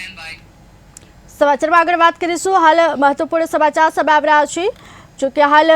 સમાચારમાં આગળ વાત કરીશું। હાલ મહત્વપૂર્ણ સમાચાર સામે આવી રહ્યા છે। જો કે હાલ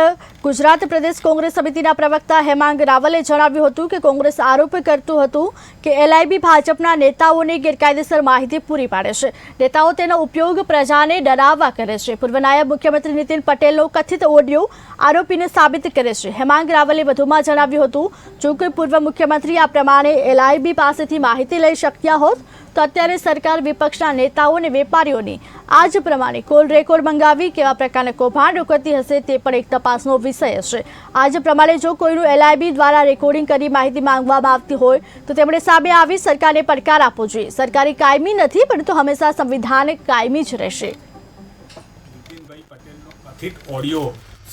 ગુજરાત પ્રદેશ કોંગ્રેસ સમિતિના પ્રવક્તા હેમાંગ રાવલે જણાવ્યું હતું કે કોંગ્રેસ આરોપ કરતું હતું કે એલઆઈબી ભાજપના નેતાઓને ગેરકાયદેસર માહિતી પૂરી પાડે છે। નેતાઓ તેનો ઉપયોગ પ્રજાને ડરાવવા કરે છે। પૂર્વ નાયબ મુખ્યમંત્રી નીતિન પટેલનો કથિત ઓડિયો આરોપીને સાબિત કરે છે। હેમાંગ રાવલે વધુમાં જણાવ્યું હતું જો કોઈ પૂર્વ મુખ્યમંત્રી આ પ્રમાણે એલઆઈબી પાસેથી માહિતી લઈ શક્યા હોત તો અત્યારે સરકાર વિપક્ષના નેતાઓ અને વેપારીઓની આ જ પ્રમાણે કોલ રેકોર્ડ મંગાવી કેવા પ્રકારના કૌભાંડ કરતી હશે તે પણ એક તપાસનો વિષય હશે। આ જ પ્રમાણે જો કોઈનું એલઆઈબી દ્વારા રેકોર્ડિંગ કરી માહિતી માંગવામાં આવતી હોય તો તેમણે સામે આવી સરકારને પડકાર આપવો જોઈએ। સરકારી કાયમી નથી પરંતુ હંમેશા સંવિધાન કાયમી જ રહેશે। નીતિનભાઈ પટેલનો કથિત ઓડિયો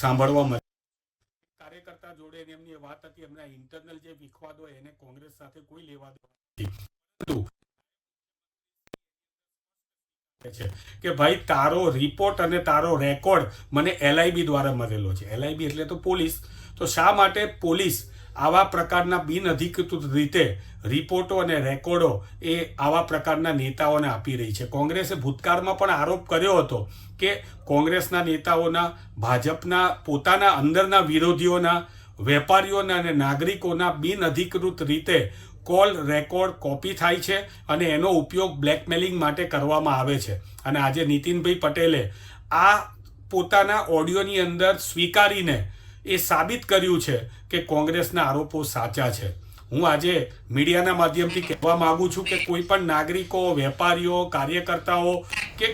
સાંભળવા મળ્યો। કાર્યકર્તા જોડે એમની વાત હતી, એમના ઇન્ટરનલ જે વિખવાદ હોય એને કોંગ્રેસ સાથે કોઈ લેવા દેવા નથી, કે ભાઈ તારો રિપોર્ટ અને તારો રેકોર્ડ મને એલઆઈબી દ્વારા મળેલો છે। એલઆઈબી એટલે તો પોલીસ, તો શા માટે પોલીસ આવા પ્રકારના બિનઅધિકૃત રીતે રિપોર્ટો અને રેકોર્ડો એ આવા પ્રકારના નેતાઓને આપી રહી છે। કોંગ્રેસે ભૂતકાળમાં પણ આરોપ કર્યો હતો કે કોંગ્રેસના નેતાઓના, ભાજપના પોતાના અંદરના વિરોધીઓના, વેપારીઓના અને નાગરિકોના બિનઅધિકૃત રીતે કોલ રેકોર્ડ કોપી થાય છે અને એનો ઉપયોગ બ્લેકમેલિંગ માટે કરવામાં આવે છે। અને આજે નીતિનભાઈ પટેલે આ પોતાના ઓડિયોની અંદર સ્વીકારીને એ સાબિત કર્યું છે કે કોંગ્રેસના આરોપો સાચા છે। હું આજે મીડિયાના માધ્યમથી કહેવા માગું છું કે કોઈ પણ નાગરિકો, વેપારીઓ, કાર્યકર્તાઓ કે